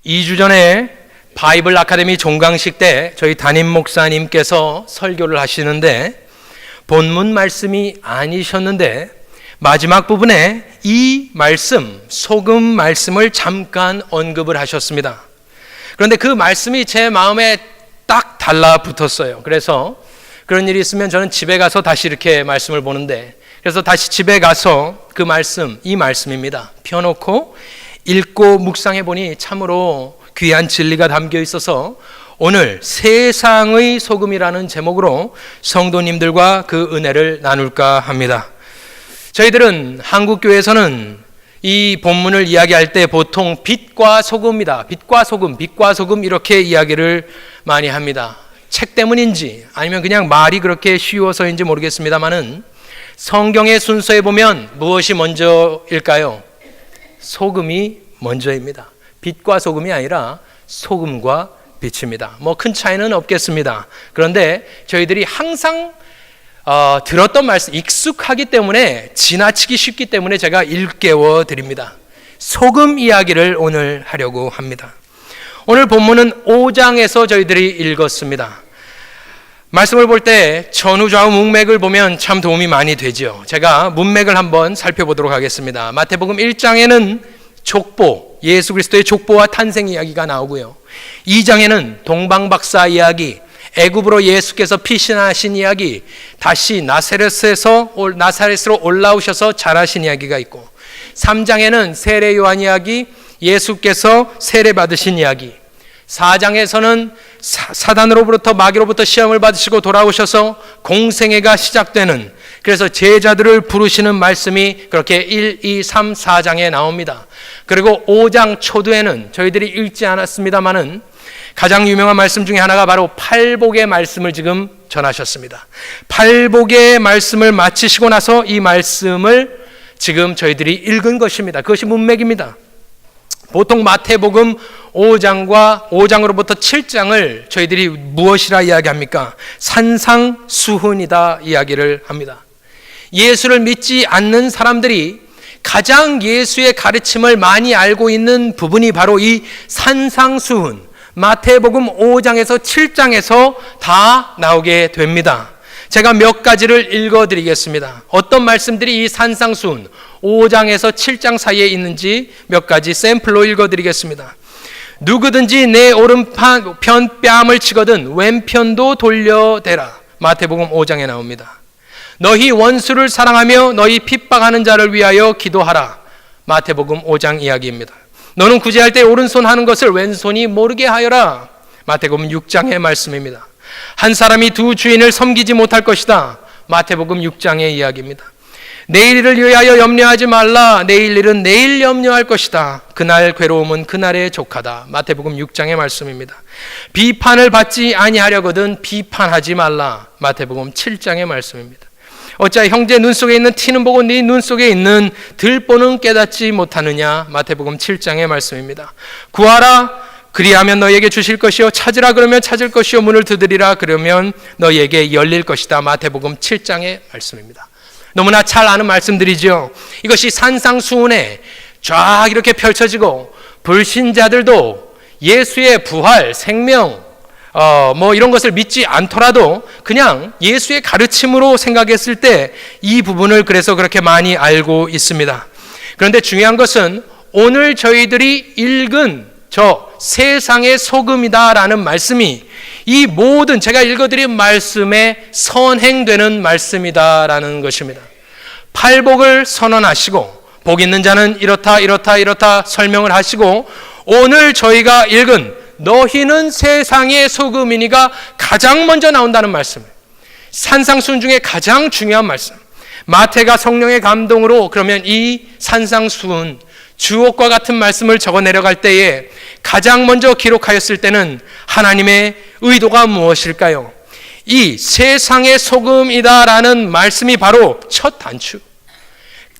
2주 전에 바이블 아카데미 종강식 때 저희 담임 목사님께서 설교를 하시는데 본문 말씀이 아니셨는데 마지막 부분에 이 말씀, 소금 말씀을 잠깐 언급을 하셨습니다. 그런데 그 말씀이 제 마음에 딱 달라붙었어요. 그래서 그런 일이 있으면 저는 집에 가서 다시 이렇게 말씀을 보는데, 그래서 다시 집에 가서 그 말씀, 이 말씀입니다, 펴놓고 읽고 묵상해 보니 참으로 귀한 진리가 담겨 있어서 오늘 세상의 소금이라는 제목으로 성도님들과 그 은혜를 나눌까 합니다. 저희들은 한국교회에서는 이 본문을 이야기할 때 보통 빛과 소금이다, 빛과 소금 이렇게 이야기를 많이 합니다. 책 때문인지 아니면 그냥 말이 그렇게 쉬워서인지 모르겠습니다만은 성경의 순서에 보면 무엇이 먼저일까요? 소금이 먼저입니다. 빛과 소금이 아니라 소금과 빛입니다. 뭐 큰 차이는 없겠습니다. 그런데 저희들이 항상 들었던 말씀, 익숙하기 때문에, 지나치기 쉽기 때문에 제가 일깨워 드립니다. 소금 이야기를 오늘 하려고 합니다. 오늘 본문은 5장에서 저희들이 읽었습니다. 말씀을 볼 때 전후 좌우 문맥을 보면 참 도움이 많이 되죠. 제가 문맥을 한번 살펴보도록 하겠습니다. 마태복음 1장에는 족보, 예수 그리스도의 족보와 탄생 이야기가 나오고요. 2장에는 동방박사 이야기, 애굽으로 예수께서 피신하신 이야기, 다시 나사렛으로 올라오셔서 자라신 이야기가 있고, 3장에는 세례 요한 이야기, 예수께서 세례 받으신 이야기, 4장에서는 사단으로부터, 마귀로부터 시험을 받으시고 돌아오셔서 공생애가 시작되는, 그래서 제자들을 부르시는 말씀이 그렇게 1, 2, 3, 4장에 나옵니다. 그리고 5장 초두에는 저희들이 읽지 않았습니다마는 가장 유명한 말씀 중에 하나가 바로 팔복의 말씀을 지금 전하셨습니다. 팔복의 말씀을 마치시고 나서 이 말씀을 지금 저희들이 읽은 것입니다. 그것이 문맥입니다. 보통 마태복음 5장으로부터 7장을 저희들이 무엇이라 이야기합니까? 산상수훈이다 이야기를 합니다. 예수를 믿지 않는 사람들이 가장 예수의 가르침을 많이 알고 있는 부분이 바로 이 산상수훈, 마태복음 5장에서 7장에서 다 나오게 됩니다. 제가 몇 가지를 읽어드리겠습니다. 어떤 말씀들이 이 산상수훈 5장에서 7장 사이에 있는지 몇 가지 샘플로 읽어드리겠습니다. 누구든지 내 오른편 뺨을 치거든 왼편도 돌려대라. 마태복음 5장에 나옵니다. 너희 원수를 사랑하며 너희 핍박하는 자를 위하여 기도하라. 마태복음 5장 이야기입니다. 너는 구제할 때 오른손 하는 것을 왼손이 모르게 하여라. 마태복음 6장의 말씀입니다. 한 사람이 두 주인을 섬기지 못할 것이다. 마태복음 6장의 이야기입니다. 내일 일을 위하여 염려하지 말라. 내일 일은 내일 염려할 것이다. 그날 괴로움은 그날의 족하다. 마태복음 6장의 말씀입니다. 비판을 받지 아니하려거든 비판하지 말라. 마태복음 7장의 말씀입니다. 어찌하여 형제 눈 속에 있는 티는 보고 네 눈 속에 있는 들보는 깨닫지 못하느냐. 마태복음 7장의 말씀입니다. 구하라 그리하면 너에게 주실 것이요 찾으라 그러면 찾을 것이요 문을 두드리라 그러면 너에게 열릴 것이다. 마태복음 7장의 말씀입니다. 너무나 잘 아는 말씀들이죠. 이것이 산상수훈에 쫙 이렇게 펼쳐지고 불신자들도 예수의 부활, 생명 이런 것을 믿지 않더라도 그냥 예수의 가르침으로 생각했을 때 이 부분을 그래서 그렇게 많이 알고 있습니다. 그런데 중요한 것은 오늘 저희들이 읽은 저 세상의 소금이다라는 말씀이 이 모든 제가 읽어드린 말씀에 선행되는 말씀이다라는 것입니다. 팔복을 선언하시고 복 있는 자는 이렇다 설명을 하시고 오늘 저희가 읽은 너희는 세상의 소금이니가 가장 먼저 나온다는 말씀, 산상수훈 중에 가장 중요한 말씀. 마태가 성령의 감동으로 그러면 이 산상수훈 주옥과 같은 말씀을 적어 내려갈 때에 가장 먼저 기록하였을 때는 하나님의 의도가 무엇일까요? 이 세상의 소금이다라는 말씀이 바로 첫 단추,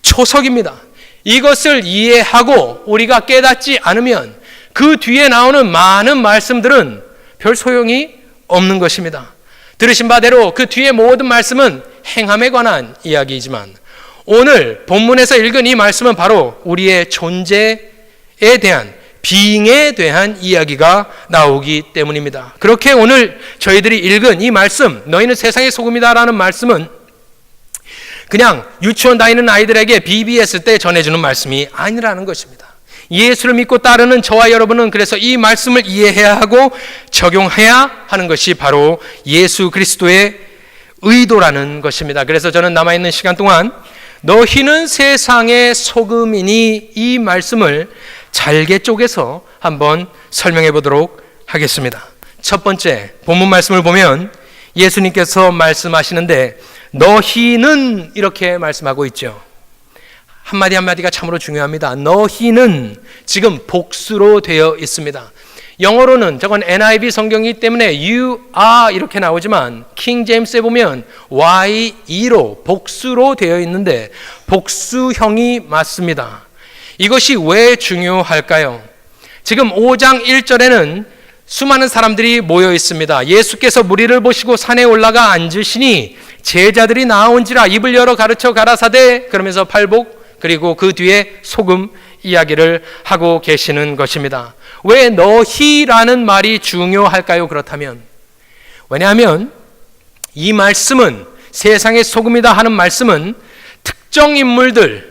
초석입니다. 이것을 이해하고 우리가 깨닫지 않으면 그 뒤에 나오는 많은 말씀들은 별 소용이 없는 것입니다. 들으신 바대로 그 뒤에 모든 말씀은 행함에 관한 이야기이지만 오늘 본문에서 읽은 이 말씀은 바로 우리의 존재에 대한 빙에 대한 이야기가 나오기 때문입니다. 그렇게 오늘 저희들이 읽은 이 말씀, 너희는 세상의 소금이다라는 말씀은 그냥 유치원 다니는 아이들에게 BBS 때 전해주는 말씀이 아니라는 것입니다. 예수를 믿고 따르는 저와 여러분은 그래서 이 말씀을 이해해야 하고 적용해야 하는 것이 바로 예수 그리스도의 의도라는 것입니다. 그래서 저는 남아있는 시간 동안 너희는 세상의 소금이니 이 말씀을 잘게 쪼개서 한번 설명해 보도록 하겠습니다. 첫 번째 본문 말씀을 보면 예수님께서 말씀하시는데 너희는 이렇게 말씀하고 있죠. 한마디 한마디가 참으로 중요합니다. 너희는 지금 복수로 되어 있습니다. 영어로는 저건 NIV 성경이기 때문에 you are 이렇게 나오지만 킹 제임스에 보면 YE로 복수로 되어 있는데 복수형이 맞습니다. 이것이 왜 중요할까요? 지금 5장 1절에는 수많은 사람들이 모여 있습니다. 예수께서 무리를 보시고 산에 올라가 앉으시니 제자들이 나온지라 입을 열어 가르쳐 가라사대 그러면서 팔복 그리고 그 뒤에 소금 이야기를 하고 계시는 것입니다. 왜 너희라는 말이 중요할까요? 그렇다면 왜냐하면 이 말씀은 세상의 소금이다 하는 말씀은 특정 인물들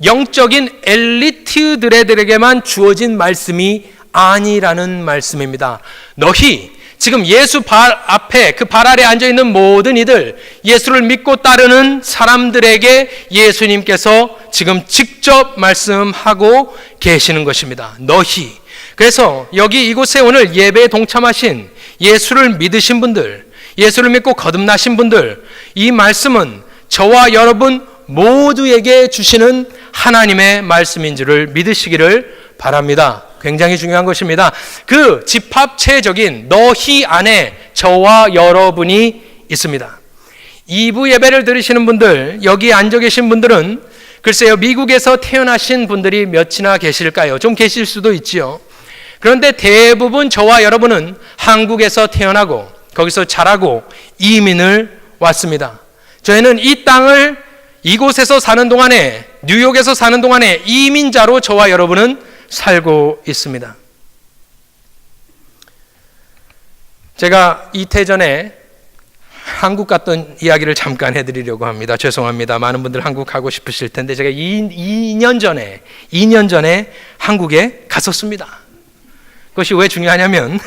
영적인 엘리트들에게만 주어진 말씀이 아니라는 말씀입니다. 너희 지금 예수 발 앞에 그 발 아래 앉아 있는 모든 이들 예수를 믿고 따르는 사람들에게 예수님께서 지금 직접 말씀하고 계시는 것입니다. 너희. 그래서 여기 이곳에 오늘 예배에 동참하신 예수를 믿으신 분들, 예수를 믿고 거듭나신 분들, 이 말씀은 저와 여러분 모두에게 주시는 하나님의 말씀인 줄을 믿으시기를 바랍니다. 굉장히 중요한 것입니다. 그 집합체적인 너희 안에 저와 여러분이 있습니다. 2부 예배를 들으시는 분들, 여기 앉아 계신 분들은 글쎄요, 미국에서 태어나신 분들이 몇이나 계실까요? 좀 계실 수도 있지요. 그런데 대부분 저와 여러분은 한국에서 태어나고 거기서 자라고 이민을 왔습니다. 저희는 이 땅을 이곳에서 사는 동안에, 뉴욕에서 사는 동안에 이민자로 저와 여러분은 살고 있습니다. 제가 이태 전에 한국 갔던 이야기를 잠깐 해드리려고 합니다. 죄송합니다. 많은 분들 한국 가고 싶으실 텐데 제가 2년 전에 한국에 갔었습니다. 그것이 왜 중요하냐면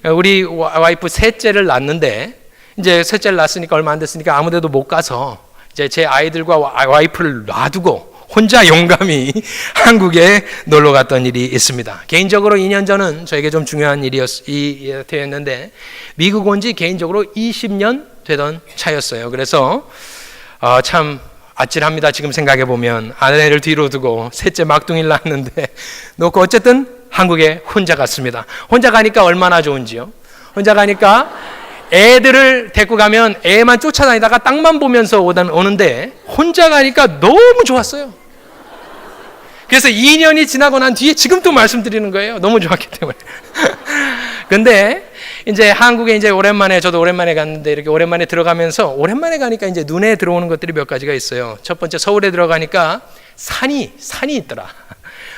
우리 와이프 셋째를 낳았는데 이제 셋째를 낳았으니까 얼마 안 됐으니까 아무데도 못 가서 이제 제 아이들과 와이프를 놔두고 혼자 용감히 한국에 놀러 갔던 일이 있습니다. 개인적으로 2년 전은 저에게 좀 중요한 일이었는데 미국 온 지 개인적으로 20년 되던 차였어요. 그래서 참 아찔합니다. 지금 생각해 보면 아내를 뒤로 두고 셋째 막둥이를 낳았는데 놓고 어쨌든 한국에 혼자 갔습니다. 혼자 가니까 얼마나 좋은지요. 혼자 가니까 애들을 데리고 가면 애만 쫓아다니다가 땅만 보면서 오는데 혼자 가니까 너무 좋았어요. 그래서 2년이 지나고 난 뒤에 지금 또 말씀드리는 거예요. 너무 좋았기 때문에. 근데 이제 한국에 이제 오랜만에 저도 오랜만에 갔는데 이렇게 오랜만에 들어가면서 오랜만에 가니까 이제 눈에 들어오는 것들이 몇 가지가 있어요. 첫 번째 서울에 들어가니까 산이 있더라.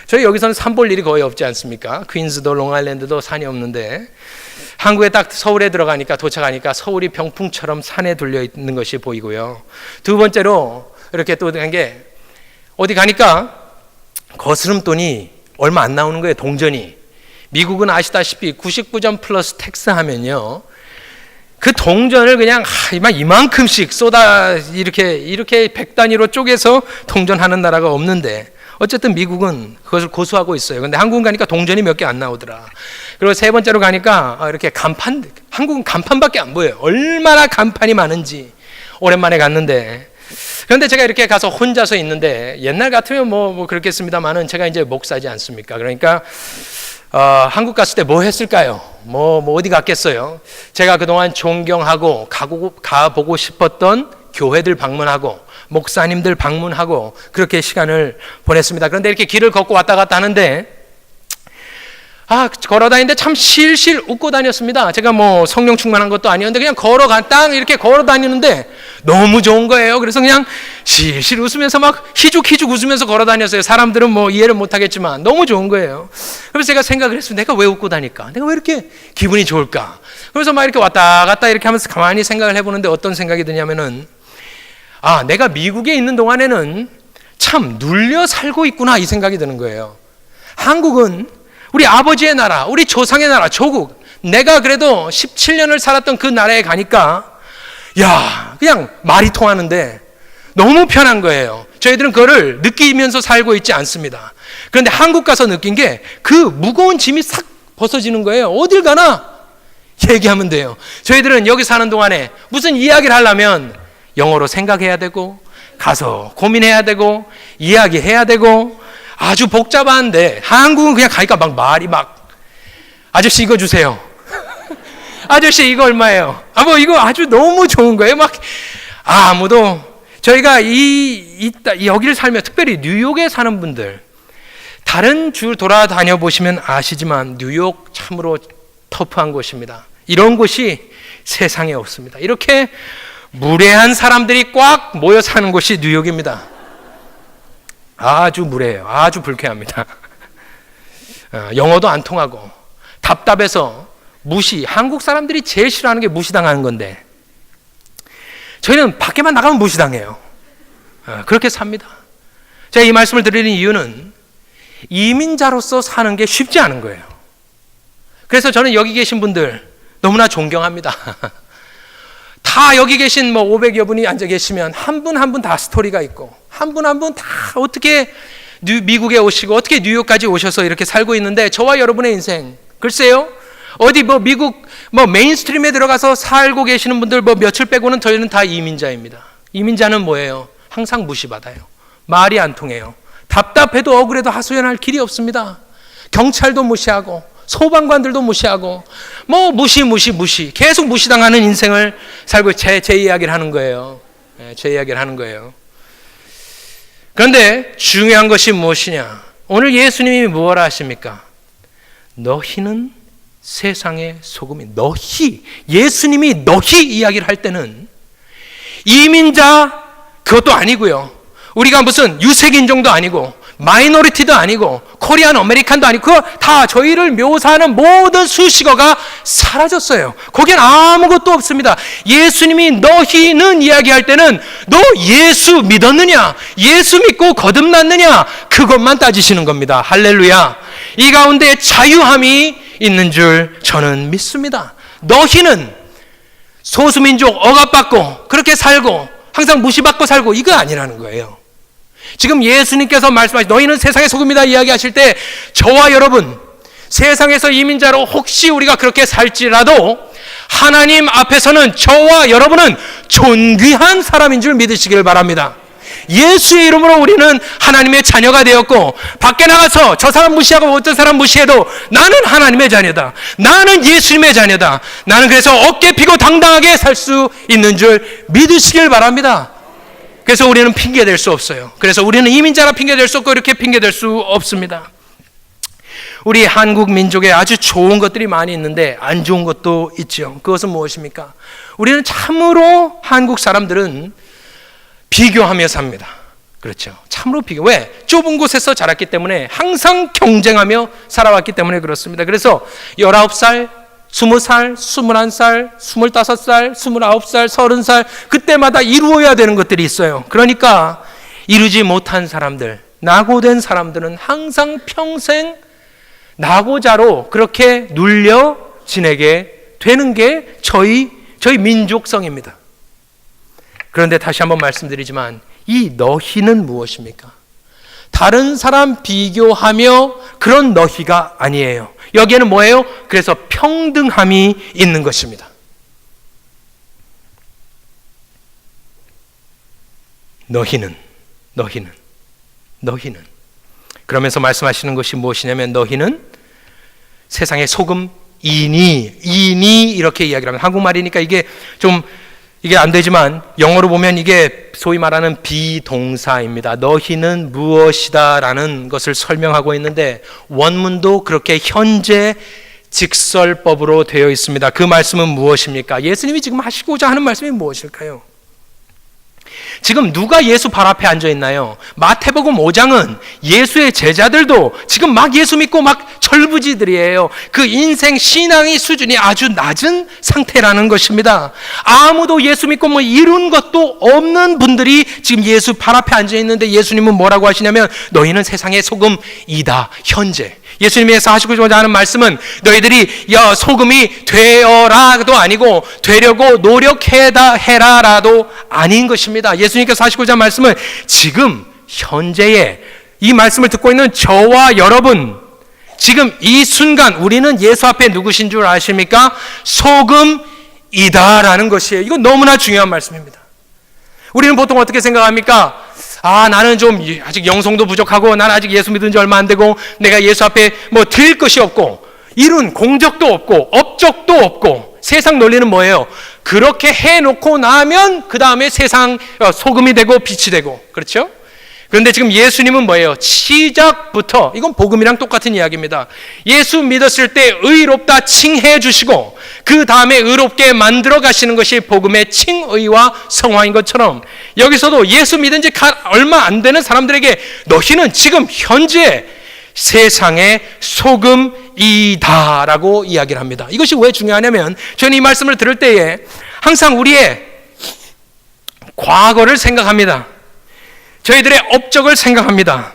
저희 여기서는 산 볼 일이 거의 없지 않습니까? 퀸즈도 롱아일랜드도 산이 없는데 한국에 딱 서울에 들어가니까 도착하니까 서울이 병풍처럼 산에 둘려 있는 것이 보이고요. 두 번째로 이렇게 또 한 게 어디 가니까 거스름돈이 얼마 안 나오는 거예요. 동전이. 미국은 아시다시피 99점 플러스 텍스 하면요. 그 동전을 그냥 이만큼씩 이렇게 100단위로 쪼개서 동전하는 나라가 없는데 어쨌든 미국은 그것을 고수하고 있어요. 근데 한국은 가니까 동전이 몇 개 안 나오더라. 그리고 세 번째로 가니까 이렇게 한국은 간판밖에 안 보여요. 얼마나 간판이 많은지 오랜만에 갔는데. 그런데 제가 이렇게 가서 혼자서 있는데 옛날 같으면 뭐 그렇겠습니다만은 제가 이제 목사지 않습니까? 그러니까 한국 갔을 때 뭐 했을까요? 뭐 어디 갔겠어요? 제가 그동안 존경하고 가보고 싶었던 교회들 방문하고 목사님들 방문하고 그렇게 시간을 보냈습니다. 그런데 이렇게 길을 걷고 왔다 갔다 하는데 걸어 다니는데 참 실실 웃고 다녔습니다. 제가 뭐 성령 충만한 것도 아니었는데 그냥 딱 이렇게 걸어 다니는데 너무 좋은 거예요. 그래서 그냥 실실 웃으면서 막 희죽희죽 웃으면서 걸어 다녔어요. 사람들은 뭐 이해를 못 하겠지만 너무 좋은 거예요. 그래서 제가 생각을 했어요. 내가 왜 웃고 다닐까? 내가 왜 이렇게 기분이 좋을까? 그래서 막 이렇게 왔다 갔다 이렇게 하면서 가만히 생각을 해보는데 어떤 생각이 드냐면은 내가 미국에 있는 동안에는 참 눌려 살고 있구나 이 생각이 드는 거예요. 한국은 우리 아버지의 나라, 우리 조상의 나라, 조국. 내가 그래도 17년을 살았던 그 나라에 가니까 그냥 말이 통하는데 너무 편한 거예요. 저희들은 그거를 느끼면서 살고 있지 않습니다. 그런데 한국 가서 느낀 게 그 무거운 짐이 싹 벗어지는 거예요. 어딜 가나 얘기하면 돼요. 저희들은 여기 사는 동안에 무슨 이야기를 하려면 영어로 생각해야 되고 가서 고민해야 되고 이야기해야 되고 아주 복잡한데 한국은 그냥 가니까 막 말이 아저씨 이거 주세요. 아저씨 이거 얼마예요? 뭐 이거 아주 너무 좋은 거예요. 막 아무도 저희가 여기를 살면 특별히 뉴욕에 사는 분들 다른 주 돌아다녀 보시면 아시지만 뉴욕 참으로 터프한 곳입니다. 이런 곳이 세상에 없습니다. 이렇게 무례한 사람들이 꽉 모여 사는 곳이 뉴욕입니다. 아주 무례해요. 아주 불쾌합니다. 영어도 안 통하고 답답해서 한국 사람들이 제일 싫어하는 게 무시당하는 건데 저희는 밖에만 나가면 무시당해요. 그렇게 삽니다. 제가 이 말씀을 드리는 이유는 이민자로서 사는 게 쉽지 않은 거예요. 그래서 저는 여기 계신 분들 너무나 존경합니다. 다 여기 계신 500여 분이 앉아 계시면 한 분 한 분 다 스토리가 있고 한 분 한 분 다 어떻게 미국에 오시고 어떻게 뉴욕까지 오셔서 이렇게 살고 있는데 저와 여러분의 인생 글쎄요 어디 미국 메인스트림에 들어가서 살고 계시는 분들 며칠 빼고는 저희는 다 이민자입니다. 이민자는 뭐예요? 항상 무시받아요. 말이 안 통해요. 답답해도 억울해도 하소연할 길이 없습니다. 경찰도 무시하고 소방관들도 무시하고 무시 계속 무시당하는 인생을 살고 제 이야기를 하는 거예요. 제 이야기를 하는 거예요. 그런데 중요한 것이 무엇이냐? 오늘 예수님이 무엇라 하십니까? 너희는 세상의 소금이 예수님이 너희 이야기를 할 때는 이민자 그것도 아니고요. 우리가 무슨 유색인종도 아니고 마이너리티도 아니고 코리안 아메리칸도 아니고 그거 다 저희를 묘사하는 모든 수식어가 사라졌어요. 거기엔 아무것도 없습니다. 예수님이 너희는 이야기할 때는 너 예수 믿었느냐? 예수 믿고 거듭났느냐? 그것만 따지시는 겁니다. 할렐루야. 이 가운데 자유함이 있는 줄 저는 믿습니다. 너희는 소수민족 억압받고 그렇게 살고 항상 무시받고 살고 이거 아니라는 거예요. 지금 예수님께서 말씀하신 너희는 세상의 소금이다 이야기하실 때 저와 여러분 세상에서 이민자로 혹시 우리가 그렇게 살지라도 하나님 앞에서는 저와 여러분은 존귀한 사람인 줄 믿으시길 바랍니다. 예수의 이름으로 우리는 하나님의 자녀가 되었고 밖에 나가서 저 사람 무시하고 어떤 사람 무시해도 나는 하나님의 자녀다. 나는 예수님의 자녀다. 나는 그래서 어깨 피고 당당하게 살 수 있는 줄 믿으시길 바랍니다. 그래서 우리는 핑계댈 수 없어요. 그래서 우리는 이민자라 핑계댈 수 없고 이렇게 핑계댈 수 없습니다. 우리 한국 민족에 아주 좋은 것들이 많이 있는데 안 좋은 것도 있죠. 그것은 무엇입니까? 우리는 참으로 한국 사람들은 비교하며 삽니다. 그렇죠. 참으로 비교. 왜? 좁은 곳에서 자랐기 때문에 항상 경쟁하며 살아왔기 때문에 그렇습니다. 그래서 19살, 20살, 21살, 25살, 29살, 30살 그때마다 이루어야 되는 것들이 있어요. 그러니까 이루지 못한 사람들, 낙오된 사람들은 항상 평생 낙오자로 그렇게 눌려 지내게 되는 게 저희 민족성입니다. 그런데 다시 한번 말씀드리지만 이 너희는 무엇입니까? 다른 사람 비교하며 그런 너희가 아니에요. 여기에는 뭐예요? 그래서 평등함이 있는 것입니다. 너희는 그러면서 말씀하시는 것이 무엇이냐면 너희는 세상의 소금이니 이렇게 이야기를 하면 한국말이니까 이게 좀 이게 안 되지만 영어로 보면 이게 소위 말하는 비동사입니다. 너희는 무엇이다 라는 것을 설명하고 있는데 원문도 그렇게 현재 직설법으로 되어 있습니다. 그 말씀은 무엇입니까? 예수님이 지금 하시고자 하는 말씀이 무엇일까요? 지금 누가 예수 발 앞에 앉아 있나요? 마태복음 5장은 예수의 제자들도 지금 막 예수 믿고 막 철부지들이에요. 그 인생 신앙의 수준이 아주 낮은 상태라는 것입니다. 아무도 예수 믿고 뭐 이룬 것도 없는 분들이 지금 예수 발 앞에 앉아 있는데 예수님은 뭐라고 하시냐면 너희는 세상의 소금이다. 현재 예수님께서 하시고자 하는 말씀은 너희들이 소금이 되어라도 아니고 되려고 노력해라라도 아닌 것입니다. 예수님께서 하시고자 하는 말씀은 지금 현재에 이 말씀을 듣고 있는 저와 여러분, 지금 이 순간 우리는 예수 앞에 누구신 줄 아십니까? 소금이다라는 것이에요. 이건 너무나 중요한 말씀입니다. 우리는 보통 어떻게 생각합니까? 나는 좀 아직 영성도 부족하고 나는 아직 예수 믿은 지 얼마 안 되고 내가 예수 앞에 뭐 드릴 것이 없고 이룬 공적도 없고 업적도 없고 세상 논리는 뭐예요? 그렇게 해놓고 나면 그 다음에 세상 소금이 되고 빛이 되고 그렇죠? 그런데 지금 예수님은 뭐예요? 시작부터 이건 복음이랑 똑같은 이야기입니다. 예수 믿었을 때 의롭다 칭해 주시고 그 다음에 의롭게 만들어 가시는 것이 복음의 칭의와 성화인 것처럼 여기서도 예수 믿은 지 얼마 안 되는 사람들에게 너희는 지금 현재 세상의 소금이다라고 이야기를 합니다. 이것이 왜 중요하냐면 저는 이 말씀을 들을 때에 항상 우리의 과거를 생각합니다. 저희들의 업적을 생각합니다.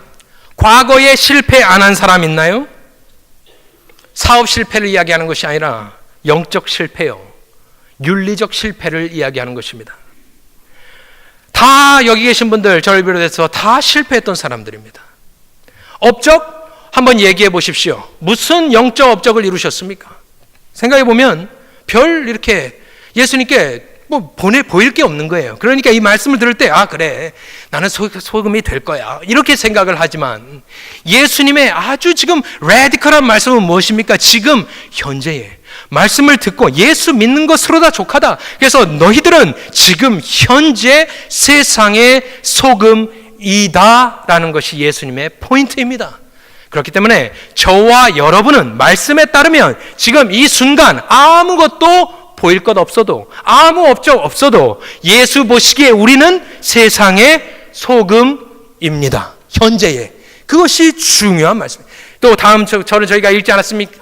과거에 실패 안 한 사람 있나요? 사업 실패를 이야기하는 것이 아니라 영적 실패요. 윤리적 실패를 이야기하는 것입니다. 다 여기 계신 분들 저를 비롯해서 다 실패했던 사람들입니다. 업적 한번 얘기해 보십시오. 무슨 영적 업적을 이루셨습니까? 생각해 보면 별 이렇게 예수님께 뭐 보일 게 없는 거예요. 그러니까 이 말씀을 들을 때 그래 나는 소금이 될 거야 이렇게 생각을 하지만 예수님의 아주 지금 레디컬한 말씀은 무엇입니까? 지금 현재에 말씀을 듣고 예수 믿는 것으로 다 족하다. 그래서 너희들은 지금 현재 세상의 소금이다 라는 것이 예수님의 포인트입니다. 그렇기 때문에 저와 여러분은 말씀에 따르면 지금 이 순간 아무것도 보일 것 없어도 아무 업적 없어도 예수 보시기에 우리는 세상의 소금입니다. 현재에. 그것이 중요한 말씀입니다. 또 다음 절은 저희가 읽지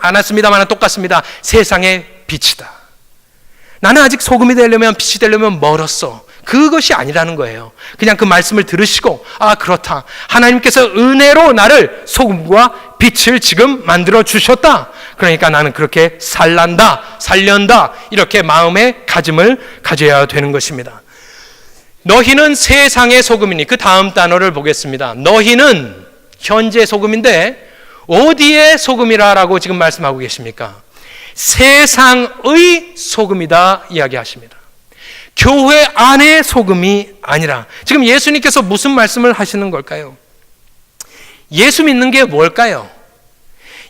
않았습니다만 똑같습니다. 세상의 빛이다. 나는 아직 소금이 되려면 빛이 되려면 멀었어. 그것이 아니라는 거예요. 그냥 그 말씀을 들으시고 그렇다. 하나님께서 은혜로 나를 소금과 빛을 지금 만들어 주셨다. 그러니까 나는 그렇게 살련다 이렇게 마음의 가짐을 가져야 되는 것입니다. 너희는 세상의 소금이니 그 다음 단어를 보겠습니다. 너희는 현재 소금인데 어디의 소금이라고 지금 말씀하고 계십니까? 세상의 소금이다 이야기하십니다. 교회 안의 소금이 아니라 지금 예수님께서 무슨 말씀을 하시는 걸까요? 예수 믿는 게 뭘까요?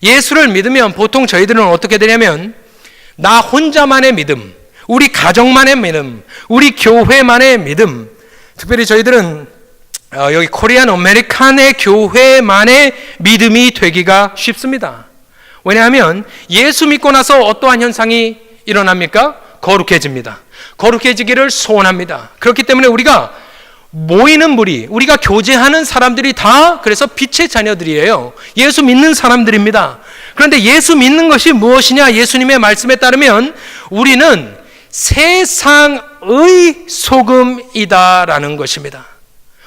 예수를 믿으면 보통 저희들은 어떻게 되냐면 나 혼자만의 믿음, 우리 가정만의 믿음, 우리 교회만의 믿음, 특별히 저희들은 여기 코리안 아메리칸의 교회만의 믿음이 되기가 쉽습니다. 왜냐하면 예수 믿고 나서 어떠한 현상이 일어납니까? 거룩해집니다. 거룩해지기를 소원합니다. 그렇기 때문에 우리가 모이는 무리, 우리가 교제하는 사람들이 다 그래서 빛의 자녀들이에요. 예수 믿는 사람들입니다. 그런데 예수 믿는 것이 무엇이냐? 예수님의 말씀에 따르면 우리는 세상의 소금이다라는 것입니다.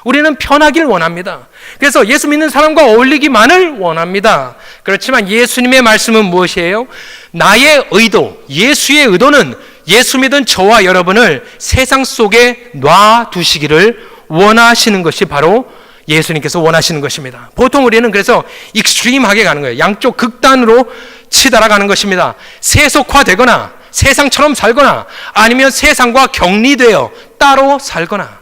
우리는 편하길 원합니다. 그래서 예수 믿는 사람과 어울리기만을 원합니다. 그렇지만 예수님의 말씀은 무엇이에요? 나의 의도, 예수의 의도는 예수 믿은 저와 여러분을 세상 속에 놔두시기를 원하시는 것이 바로 예수님께서 원하시는 것입니다. 보통 우리는 그래서 익스트림하게 가는 거예요. 양쪽 극단으로 치달아가는 것입니다. 세속화되거나 세상처럼 살거나 아니면 세상과 격리되어 따로 살거나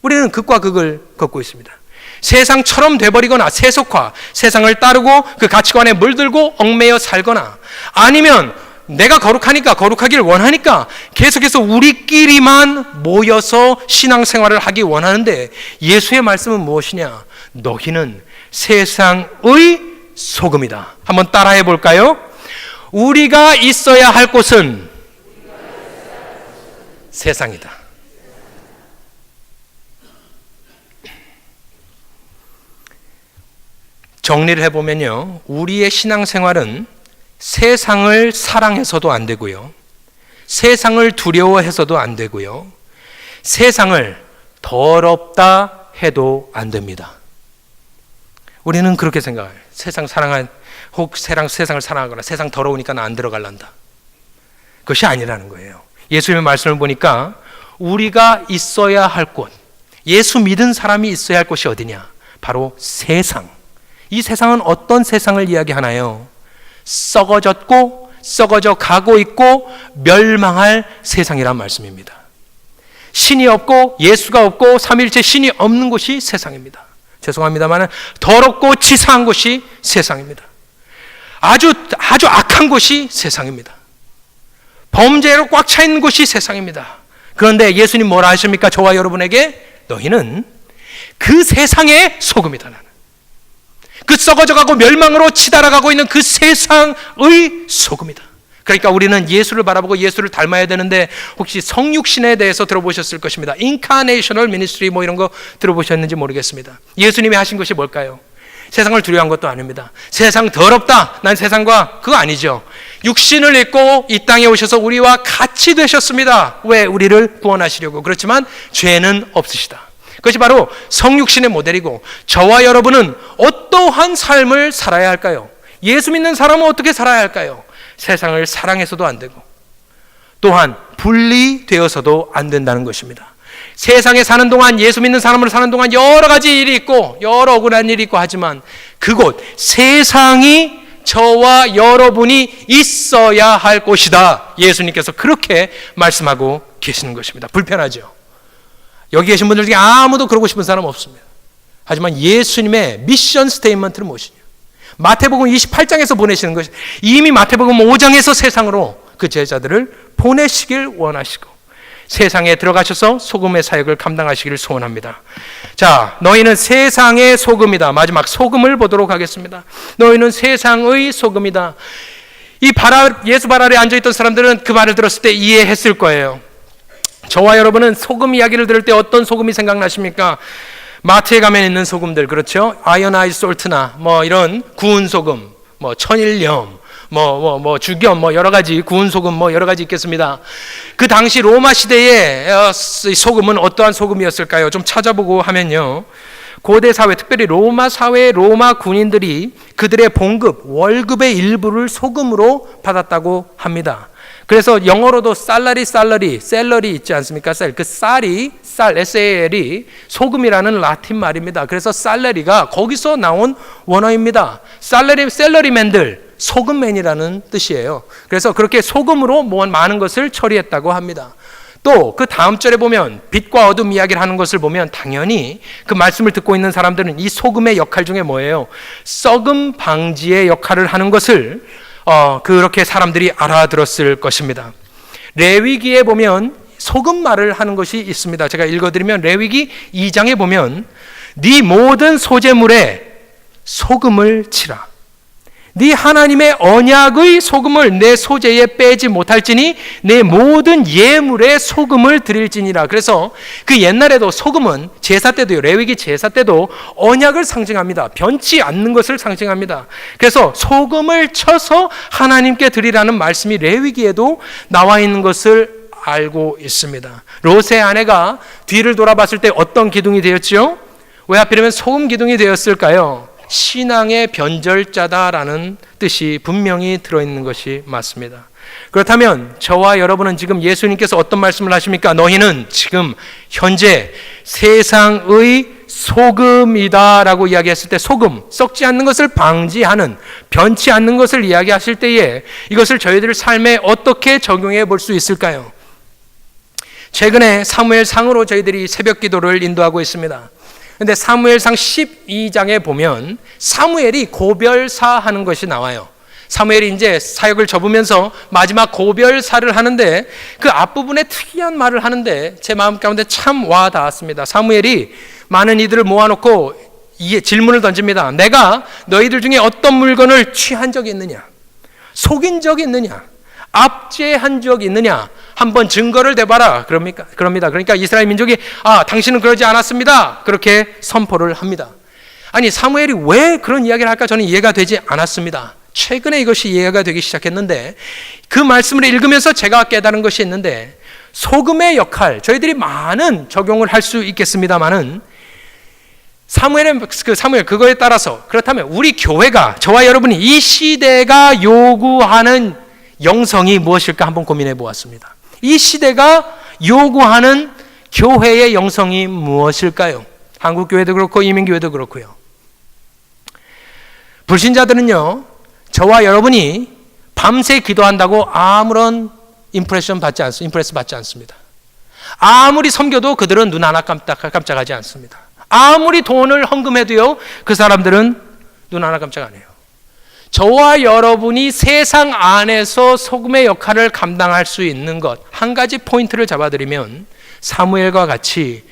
우리는 극과 극을 걷고 있습니다. 세상처럼 돼버리거나 세속화, 세상을 따르고 그 가치관에 물들고 얽매여 살거나 아니면 내가 거룩하니까, 거룩하기를 원하니까 계속해서 우리끼리만 모여서 신앙생활을 하기 원하는데, 예수의 말씀은 무엇이냐? 너희는 세상의 소금이다. 한번 따라해 볼까요? 우리가 있어야 할 곳은 세상이다. 정리를 해보면요, 우리의 신앙생활은 세상을 사랑해서도 안 되고요, 세상을 두려워해서도 안 되고요, 세상을 더럽다 해도 안 됩니다. 우리는 그렇게 생각해요. 세상을 사랑하거나 세상 더러우니까 나 안 들어갈란다. 그것이 아니라는 거예요. 예수님의 말씀을 보니까 우리가 있어야 할 곳, 예수 믿은 사람이 있어야 할 곳이 어디냐? 바로 세상. 이 세상은 어떤 세상을 이야기하나요? 썩어졌고 썩어져 가고 있고 멸망할 세상이란 말씀입니다. 신이 없고 예수가 없고 삼위일체 신이 없는 곳이 세상입니다. 죄송합니다만 더럽고 치사한 곳이 세상입니다. 아주 악한 곳이 세상입니다. 범죄로 꽉 차 있는 곳이 세상입니다. 그런데 예수님 뭐라 하십니까? 저와 여러분에게 너희는 그 세상의 소금이다. 나는 그 썩어져가고 멸망으로 치달아가고 있는 그 세상의 소금이다. 그러니까 우리는 예수를 바라보고 예수를 닮아야 되는데, 혹시 성육신에 대해서 들어보셨을 것입니다. 인카네이셔널 미니스트리 뭐 이런 거 들어보셨는지 모르겠습니다. 예수님이 하신 것이 뭘까요? 세상을 두려워한 것도 아닙니다. 세상 더럽다, 난 세상과, 그거 아니죠. 육신을 입고 이 땅에 오셔서 우리와 같이 되셨습니다. 왜? 우리를 구원하시려고. 그렇지만 죄는 없으시다. 그것이 바로 성육신의 모델이고, 저와 여러분은 어떠한 삶을 살아야 할까요? 예수 믿는 사람은 어떻게 살아야 할까요? 세상을 사랑해서도 안 되고, 또한 분리되어서도 안 된다는 것입니다. 세상에 사는 동안, 예수 믿는 사람으로 사는 동안 여러 가지 일이 있고 여러 억울한 일이 있고 하지만, 그곳 세상이 저와 여러분이 있어야 할 곳이다. 예수님께서 그렇게 말씀하고 계시는 것입니다. 불편하죠? 여기 계신 분들 중에 아무도 그러고 싶은 사람 없습니다. 하지만 예수님의 미션 스테이트먼트는 무엇이냐? 마태복음 28장에서 보내시는 것이, 이미 마태복음 5장에서 세상으로 그 제자들을 보내시길 원하시고 세상에 들어가셔서 소금의 사역을 감당하시기를 소원합니다. 자, 너희는 세상의 소금이다. 마지막 소금을 보도록 하겠습니다. 너희는 세상의 소금이다. 이 예수 발 아래 앉아있던 사람들은 그 말을 들었을 때 이해했을 거예요. 저와 여러분은 소금 이야기를 들을 때 어떤 소금이 생각나십니까? 마트에 가면 있는 소금들, 그렇죠? 아이오나이즈 솔트나 뭐 이런 구운 소금, 뭐 천일염, 죽염, 여러 가지 구운 소금, 여러 가지 있겠습니다. 그 당시 로마 시대의 소금은 어떠한 소금이었을까요? 좀 찾아보고 하면요, 고대 사회, 특별히 로마 사회의 로마 군인들이 그들의 봉급, 월급의 일부를 소금으로 받았다고 합니다. 그래서 영어로도 셀러리 있지 않습니까? 그 쌀이 SAL이 소금이라는 라틴 말입니다. 그래서 쌀러리가 거기서 나온 원어입니다. 셀러리맨들, 소금맨이라는 뜻이에요. 그래서 그렇게 소금으로 많은 것을 처리했다고 합니다. 또 그 다음 절에 보면 빛과 어둠 이야기를 하는 것을 보면 당연히 그 말씀을 듣고 있는 사람들은 이 소금의 역할 중에 뭐예요? 썩음 방지의 역할을 하는 것을 그렇게 사람들이 알아들었을 것입니다. 레위기에 보면 소금 말을 하는 것이 있습니다. 제가 읽어드리면 레위기 2장에 보면 네 모든 소재물에 소금을 치라. 네 하나님의 언약의 소금을 내 소재에 빼지 못할지니 내 모든 예물에 소금을 드릴지니라. 그래서 그 옛날에도 소금은 제사 때도요, 레위기 제사 때도 언약을 상징합니다. 변치 않는 것을 상징합니다. 그래서 소금을 쳐서 하나님께 드리라는 말씀이 레위기에도 나와 있는 것을 알고 있습니다. 롯의 아내가 뒤를 돌아봤을 때 어떤 기둥이 되었지요? 왜 하필이면 소금 기둥이 되었을까요? 신앙의 변절자다라는 뜻이 분명히 들어있는 것이 맞습니다. 그렇다면 저와 여러분은 지금 예수님께서 어떤 말씀을 하십니까? 너희는 지금 현재 세상의 소금이다라고 이야기했을 때, 소금, 썩지 않는 것을 방지하는, 변치 않는 것을 이야기하실 때에 이것을 저희들 삶에 어떻게 적용해 볼 수 있을까요? 최근에 사무엘상으로 저희들이 새벽 기도를 인도하고 있습니다. 그런데 사무엘상 12장에 보면 사무엘이 고별사하는 것이 나와요. 사무엘이 이제 사역을 접으면서 마지막 고별사를 하는데 그 앞부분에 특이한 말을 하는데 제 마음 가운데 참 와 닿았습니다. 사무엘이 많은 이들을 모아놓고 이 질문을 던집니다. 내가 너희들 중에 어떤 물건을 취한 적이 있느냐? 속인 적이 있느냐? 압제한 적이 있느냐? 한번 증거를 대봐라. 그럽니다. 그러니까 이스라엘 민족이 당신은 그러지 않았습니다. 그렇게 선포를 합니다. 아니 사무엘이 왜 그런 이야기를 할까 저는 이해가 되지 않았습니다. 최근에 이것이 이해가 되기 시작했는데 그 말씀을 읽으면서 제가 깨달은 것이 있는데 소금의 역할 저희들이 많은 적용을 할 수 있겠습니다만은 사무엘 그거에 따라서 그렇다면 우리 교회가 저와 여러분이 이 시대가 요구하는 영성이 무엇일까 한번 고민해 보았습니다. 이 시대가 요구하는 교회의 영성이 무엇일까요? 한국 교회도 그렇고 이민 교회도 그렇고요. 불신자들은요, 저와 여러분이 밤새 기도한다고 아무런 임프레스 받지 않습니다. 아무리 섬겨도 그들은 눈 하나 깜짝하지 않습니다. 아무리 돈을 헌금해도요, 그 사람들은 눈 하나 깜짝 안 해요. 저와 여러분이 세상 안에서 소금의 역할을 감당할 수 있는 것, 한 가지 포인트를 잡아드리면 사무엘과 같이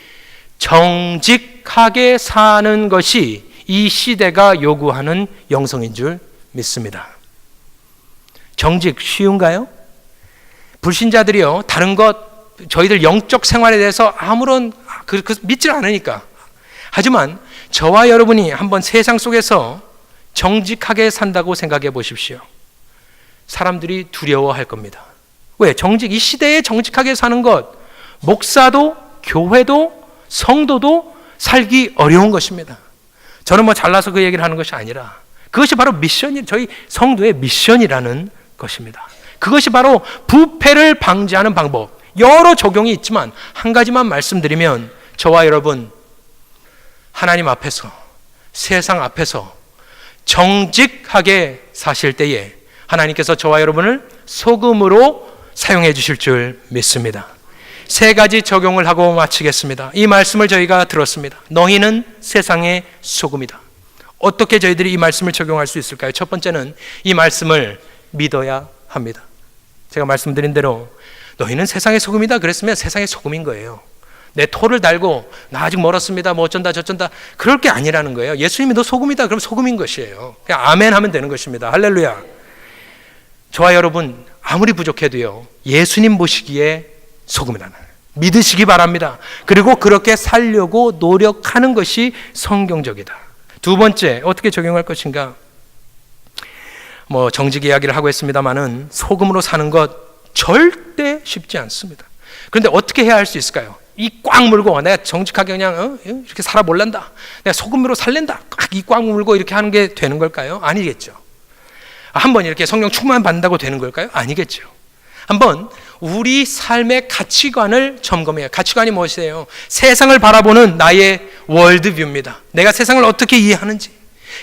정직하게 사는 것이 이 시대가 요구하는 영성인 줄 믿습니다. 정직 쉬운가요? 불신자들이요, 다른 것, 저희들 영적 생활에 대해서 아무런 믿질 않으니까. 하지만 저와 여러분이 한번 세상 속에서 정직하게 산다고 생각해 보십시오. 사람들이 두려워할 겁니다. 왜? 이 시대에 정직하게 사는 것, 목사도, 교회도, 성도도 살기 어려운 것입니다. 저는 잘나서 그 얘기를 하는 것이 아니라 그것이 바로 저희 성도의 미션이라는 것입니다. 그것이 바로 부패를 방지하는 방법. 여러 적용이 있지만 한 가지만 말씀드리면 저와 여러분 하나님 앞에서 세상 앞에서 정직하게 사실 때에 하나님께서 저와 여러분을 소금으로 사용해 주실 줄 믿습니다. 세 가지 적용을 하고 마치겠습니다. 이 말씀을 저희가 들었습니다. 너희는 세상의 소금이다. 어떻게 저희들이 이 말씀을 적용할 수 있을까요? 첫 번째는 이 말씀을 믿어야 합니다. 제가 말씀드린 대로 너희는 세상의 소금이다 그랬으면 세상의 소금인 거예요. 내 토를 달고 나 아직 멀었습니다 어쩐다 저쩐다 그럴 게 아니라는 거예요. 예수님이 너 소금이다 그럼 소금인 것이에요. 그냥 아멘 하면 되는 것입니다. 할렐루야. 저와 여러분 아무리 부족해도요 예수님 보시기에 소금이라는 믿으시기 바랍니다. 그리고 그렇게 살려고 노력하는 것이 성경적이다. 두 번째 어떻게 적용할 것인가? 정직 이야기를 하고 있습니다만은 소금으로 사는 것 절대 쉽지 않습니다. 그런데 어떻게 해야 할 수 있을까요? 이 꽉 물고 내가 정직하게 그냥 이렇게 살아 몰란다. 내가 소금으로 살랜다. 이 꽉 물고 이렇게 하는 게 되는 걸까요? 아니겠죠. 한번 이렇게 성령 충만 받는다고 되는 걸까요? 아니겠죠. 한번 우리 삶의 가치관을 점검해요. 가치관이 무엇이에요? 세상을 바라보는 나의 월드뷰입니다. 내가 세상을 어떻게 이해하는지,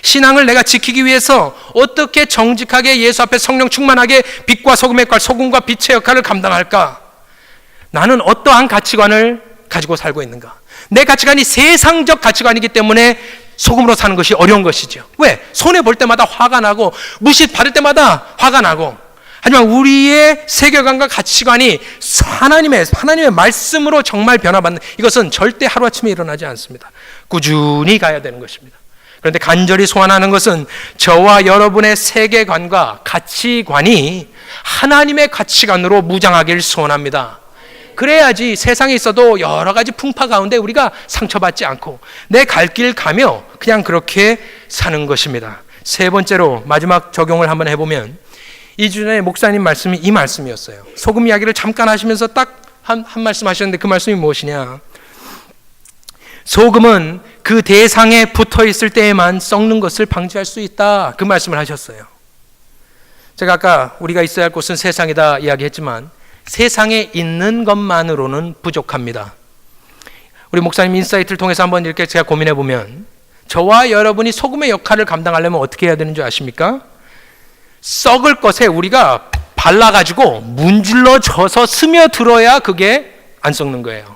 신앙을 내가 지키기 위해서 어떻게 정직하게 예수 앞에 성령 충만하게 빛과 소금의 역할, 소금과 빛의 역할을 감당할까? 나는 어떠한 가치관을 가지고 살고 있는가? 내 가치관이 세상적 가치관이기 때문에 소금으로 사는 것이 어려운 것이죠. 왜? 손해볼 때마다 화가 나고 무시받을 때마다 화가 나고. 하지만 우리의 세계관과 가치관이 하나님의 말씀으로 정말 변화받는 이것은 절대 하루아침에 일어나지 않습니다. 꾸준히 가야 되는 것입니다. 그런데 간절히 소원하는 것은 저와 여러분의 세계관과 가치관이 하나님의 가치관으로 무장하길 소원합니다. 그래야지 세상에 있어도 여러 가지 풍파 가운데 우리가 상처받지 않고 내 갈 길 가며 그냥 그렇게 사는 것입니다. 세 번째로 마지막 적용을 한번 해보면 이 주에 목사님 말씀이 이 말씀이었어요. 소금 이야기를 잠깐 하시면서 딱 한 말씀 하셨는데 그 말씀이 무엇이냐? 소금은 그 대상에 붙어 있을 때에만 썩는 것을 방지할 수 있다. 그 말씀을 하셨어요. 제가 아까 우리가 있어야 할 곳은 세상이다 이야기했지만 세상에 있는 것만으로는 부족합니다. 우리 목사님 인사이트를 통해서 한번 이렇게 제가 고민해 보면 저와 여러분이 소금의 역할을 감당하려면 어떻게 해야 되는 줄 아십니까? 썩을 것에 우리가 발라가지고 문질러져서 스며들어야 그게 안 썩는 거예요.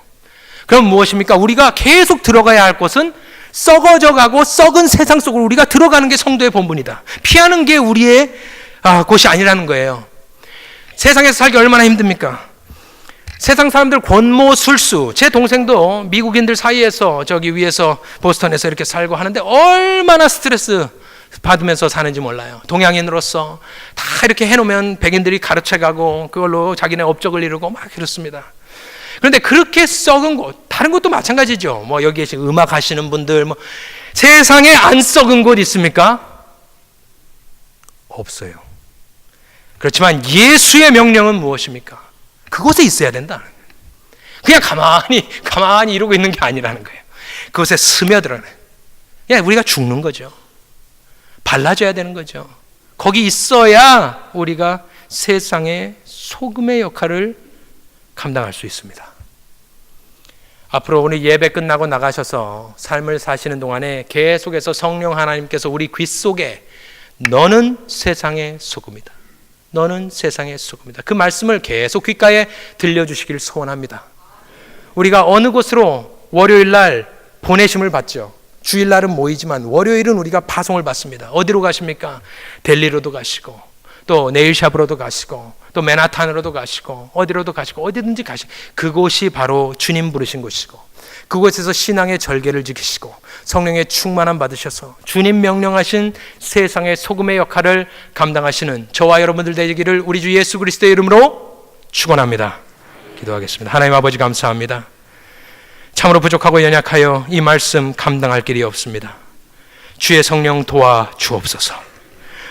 그럼 무엇입니까? 우리가 계속 들어가야 할 곳은 썩어져 가고 썩은 세상 속으로 우리가 들어가는 게 성도의 본분이다. 피하는 게 우리의 곳이 아니라는 거예요. 세상에서 살기 얼마나 힘듭니까? 세상 사람들 권모술수, 제 동생도 미국인들 사이에서 저기 위에서 보스턴에서 이렇게 살고 하는데 얼마나 스트레스 받으면서 사는지 몰라요. 동양인으로서 다 이렇게 해놓으면 백인들이 가르쳐가고 그걸로 자기네 업적을 이루고 막 그렇습니다. 그런데 그렇게 썩은 곳, 다른 곳도 마찬가지죠. 뭐 여기에 음악 하시는 분들, 뭐 세상에 안 썩은 곳 있습니까? 없어요. 그렇지만 예수의 명령은 무엇입니까? 그곳에 있어야 된다. 그냥 가만히 이러고 있는 게 아니라는 거예요. 그곳에 스며들어요. 그냥 우리가 죽는 거죠. 발라줘야 되는 거죠. 거기 있어야 우리가 세상의 소금의 역할을 감당할 수 있습니다. 앞으로 오늘 예배 끝나고 나가셔서 삶을 사시는 동안에 계속해서 성령 하나님께서 우리 귀 속에 너는 세상의 소금이다. 너는 세상의 소금이다. 그 말씀을 계속 귓가에 들려주시기를 소원합니다. 우리가 어느 곳으로 월요일 날 보내심을 받죠. 주일날은 모이지만 월요일은 우리가 파송을 받습니다. 어디로 가십니까? 델리로도 가시고 또 네일샵으로도 가시고 또 맨하탄으로도 가시고 어디로도 가시고 어디든지 가시고 그곳이 바로 주님 부르신 곳이고 그곳에서 신앙의 절개를 지키시고 성령의 충만함 받으셔서 주님 명령하신 세상의 소금의 역할을 감당하시는 저와 여러분들 되기를 우리 주 예수 그리스도의 이름으로 축원합니다. 기도하겠습니다. 하나님 아버지 감사합니다. 참으로 부족하고 연약하여 이 말씀 감당할 길이 없습니다. 주의 성령 도와 주옵소서.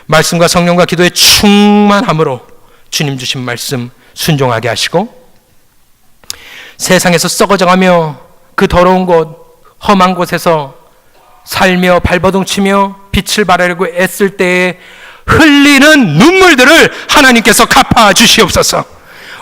말씀과 성령과 기도의 충만함으로 주님 주신 말씀 순종하게 하시고 세상에서 썩어져가며 그 더러운 곳, 험한 곳에서 살며 발버둥치며 빛을 발하려고 애쓸 때에 흘리는 눈물들을 하나님께서 갚아 주시옵소서.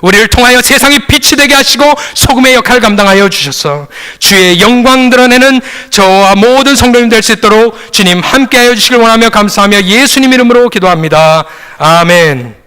우리를 통하여 세상의 빛이 되게 하시고 소금의 역할을 감당하여 주셔서 주의 영광 드러내는 저와 모든 성도님 될 수 있도록 주님 함께하여 주시길 원하며 감사하며 예수님 이름으로 기도합니다. 아멘.